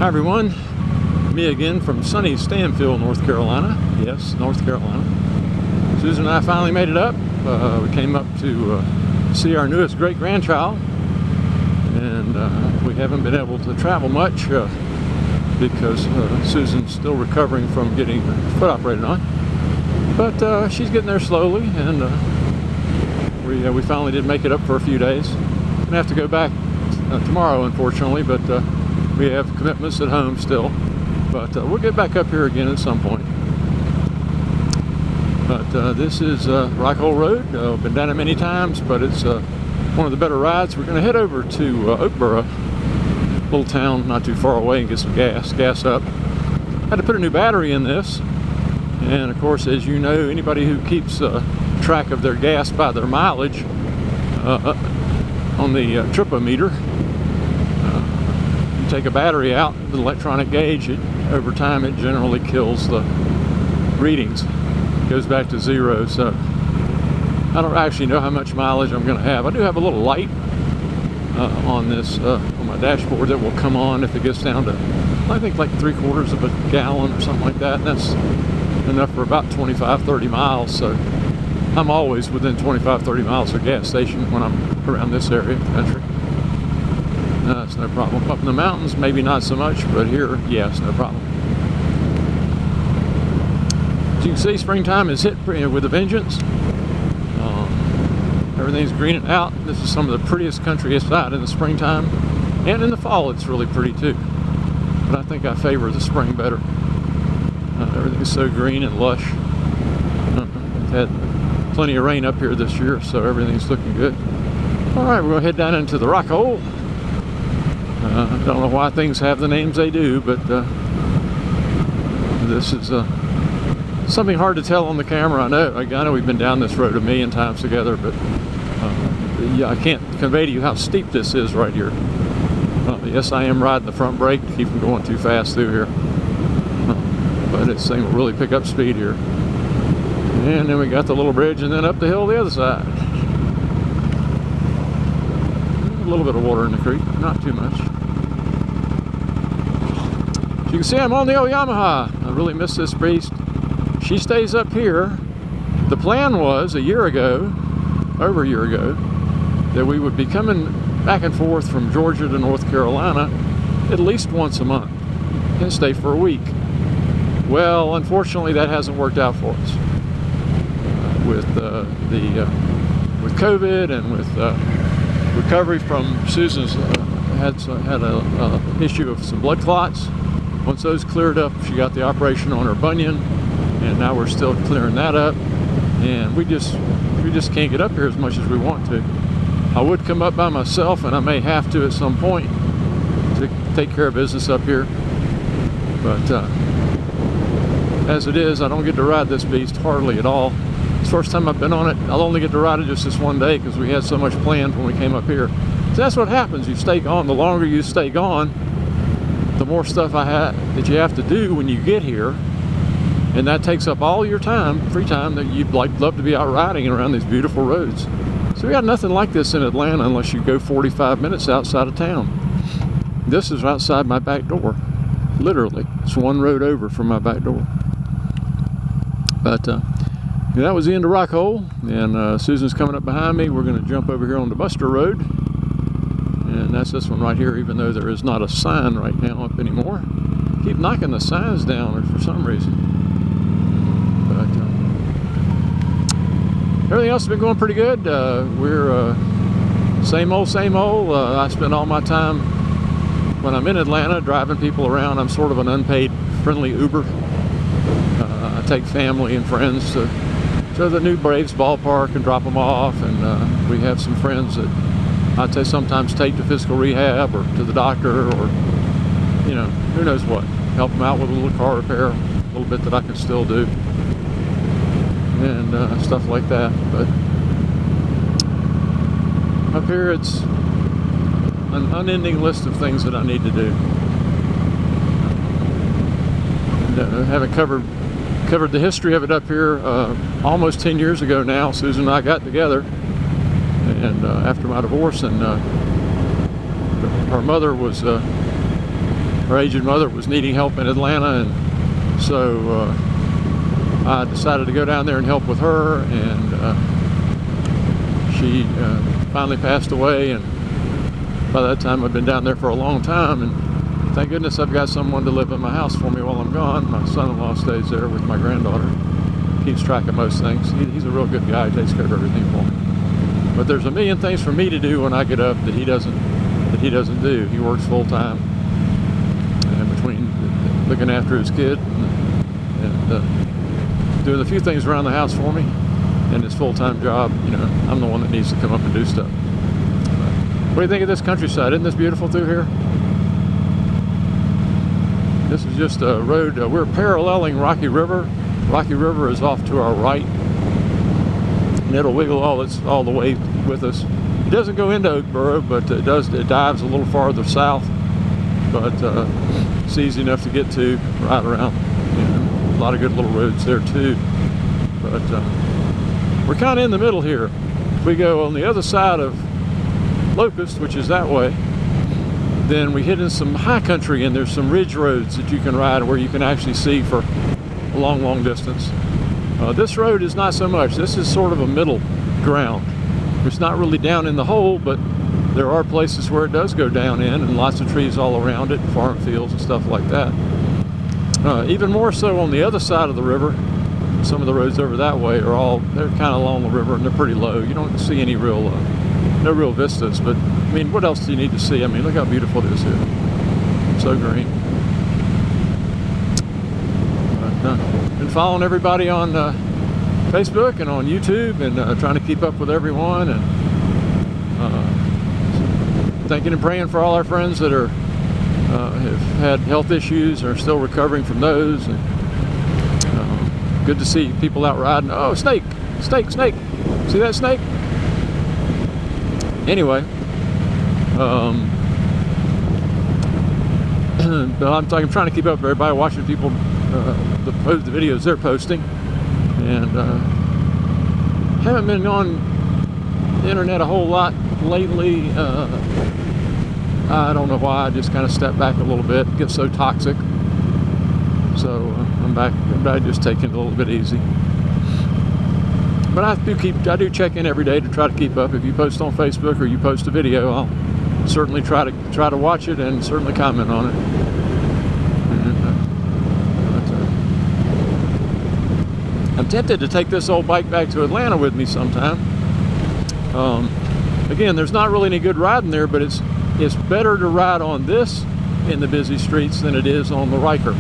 Hi everyone, me again from sunny Stanfield, North Carolina. Yes, North Carolina. Susan and I finally made it up. We came up to see our newest great-grandchild, and we haven't been able to travel much because Susan's still recovering from getting her foot operated on. But she's getting there slowly, and we finally did make it up for a few days. I'm gonna have to go back tomorrow, unfortunately, but we have commitments at home still. But we'll get back up here again at some point. But this is Rock Hole Road. I've been down it many times, but it's one of the better rides. We're going to head over to Oakboro, little town not too far away, and get some gas up. Had to put a new battery in this, and of course, as you know, anybody who keeps track of their gas by their mileage on the tripometer, you take a battery out, the electronic gauge, over time it generally kills the readings. It goes back to zero, so I don't actually know how much mileage I'm going to have. I do have a little light on this, on my dashboard, that will come on if it gets down to, I think, like 3/4 of a gallon or something like that, and that's enough for about 25-30 miles, so I'm always within 25-30 miles of a gas station when I'm around this area of the country. That's no problem. Up in the mountains, maybe not so much, but here, yes, no problem. As you can see, springtime is hit with a vengeance. Everything's greening out. This is some of the prettiest countryside in the springtime, and in the fall it's really pretty too. But I think I favor the spring better. Everything's so green and lush. We've had plenty of rain up here this year, so everything's looking good. All right, we're going to head down into the Rock Hole. I don't know why things have the names they do, but this is something hard to tell on the camera. I know we've been down this road a million times together, but yeah, I can't convey to you how steep this is right here. Yes, I am riding the front brake to keep from going too fast through here, but this thing will really pick up speed here. And then we got the little bridge, and then up the hill the other side. A little bit of water in the creek, not too much. As you can see, I'm on the old Yamaha. I really miss this beast. She stays up here. The plan was over a year ago, that we would be coming back and forth from Georgia to North Carolina at least once a month and stay for a week. Well, unfortunately, that hasn't worked out for us. With COVID and with recovery from Susan's had a issue of some blood clots. Once those cleared up, she got the operation on her bunion, and now we're still clearing that up, and we just can't get up here as much as we want to. I would come up by myself, and I may have to at some point to take care of business up here, but as it is, I don't get to ride this beast hardly at all. It's the first time I've been on it. I'll only get to ride it just this one day because we had so much planned when we came up here. So that's what happens. You stay gone. The longer you stay gone, the more stuff that you have to do when you get here, and that takes up all your time, free time, that you'd love to be out riding around these beautiful roads. So we got nothing like this in Atlanta unless you go 45 minutes outside of town. This is outside my back door, literally. It's one road over from my back door. But that was the end of Rock Hole, and Susan's coming up behind me. We're going to jump over here on the Buster Road, and that's this one right here, even though there is not a sign right now up anymore. Keep knocking the signs down for some reason. But everything else has been going pretty good. We're same old. I spend all my time when I'm in Atlanta driving people around. I'm sort of an unpaid friendly Uber. I take family and friends to the new Braves ballpark and drop them off, and we have some friends that I sometimes take to physical rehab or to the doctor, or who knows what, help them out with a little car repair, a little bit that I can still do, and stuff like that. But up here it's an unending list of things that I need to do. And, haven't covered the history of it up here. Almost 10 years ago now, Susan and I got together, and after my divorce, and her mother was her aged mother was needing help in Atlanta, and so I decided to go down there and help with her, and she finally passed away, and by that time I'd been down there for a long time, and thank goodness I've got someone to live in my house for me while I'm gone. My son-in-law stays there with my granddaughter, keeps track of most things. He's a real good guy, takes care of everything for me. But there's a million things for me to do when I get up that he doesn't do. He works full-time, and between looking after his kid and doing a few things around the house for me and his full-time job, you know, I'm the one that needs to come up and do stuff. What do you think of this countryside? Isn't this beautiful through here? This is just a road. We're paralleling Rocky River. Rocky River is off to our right, and it'll wiggle all the way with us. It doesn't go into Oakboro, but it dives a little farther south. But it's easy enough to get to right around. You know, a lot of good little roads there too. But we're kind of in the middle here. If we go on the other side of Locust, which is that way, then we hit in some high country, and there's some ridge roads that you can ride where you can actually see for a long distance. This road is not so much. This is sort of a middle ground. It's not really down in the hole, but there are places where it does go down in, and lots of trees all around it, farm fields and stuff like that. Even more so on the other side of the river. Some of the roads over that way they're kind of along the river, and they're pretty low. You don't see any no real vistas, but I mean, what else do you need to see? I mean, look how beautiful it is here. So green. Been following everybody on Facebook and on YouTube, and trying to keep up with everyone, and thanking and praying for all our friends that have had health issues or are still recovering from those. And good to see people out riding. Oh, snake! Snake! Snake! See that snake? Anyway, I'm trying to keep up with everybody, watching people the videos they're posting, and haven't been on the internet a whole lot lately. I don't know why. I just kind of stepped back a little bit. It gets so toxic, so I'm back just taking it a little bit easy. But I do check in every day to try to keep up. If you post on Facebook or you post a video, I'll certainly try to watch it and certainly comment on it. I'm tempted to take this old bike back to Atlanta with me sometime. Again, there's not really any good riding there, but it's better to ride on this in the busy streets than it is on the Riker.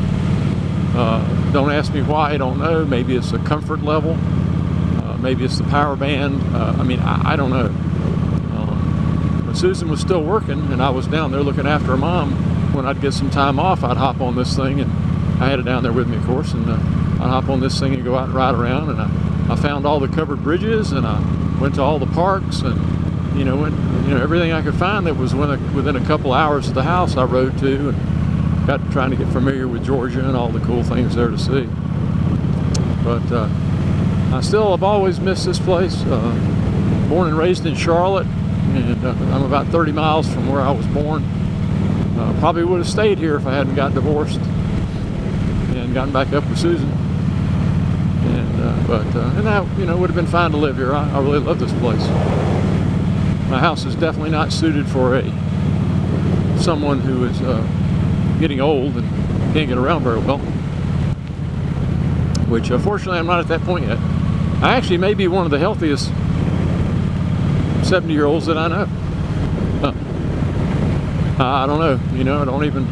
Don't ask me why. I don't know. Maybe it's a comfort level. Maybe it's the power band. I mean, I don't know. When Susan was still working and I was down there looking after her mom, when I'd get some time off, I'd hop on this thing, and I had it down there with me, of course, and I'd hop on this thing and go out and ride around, and I found all the covered bridges, and I went to all the parks, and everything I could find that was within a couple hours of the house I rode to, and got trying to get familiar with Georgia and all the cool things there to see. But I still have always missed this place. Born and raised in Charlotte, and I'm about 30 miles from where I was born. Probably would have stayed here if I hadn't got divorced and gotten back up with Susan. And that would have been fine to live here. I really love this place. My house is definitely not suited for someone who is getting old and can't get around very well. Which, fortunately, I'm not at that point yet. I actually may be one of the healthiest 70-year-olds that I know. I don't know. I don't even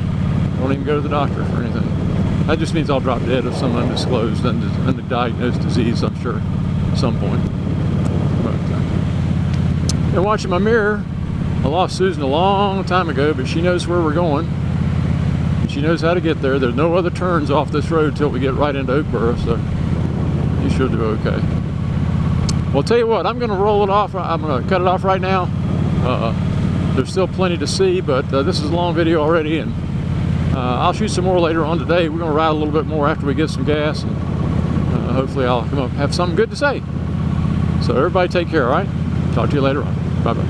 go to the doctor for anything. That just means I'll drop dead of some undisclosed, undiagnosed disease, I'm sure, at some point. But and watching my mirror, I lost Susan a long time ago, but she knows where we're going. And she knows how to get there. There's no other turns off this road till we get right into Oakboro, so you should do okay. Well, I'll tell you what, I'm going to roll it off. I'm going to cut it off right now. There's still plenty to see, but this is a long video already, and I'll shoot some more later on today. We're going to ride a little bit more after we get some gas, and hopefully I'll come up and have something good to say. So everybody take care, all right? Talk to you later on. Bye-bye.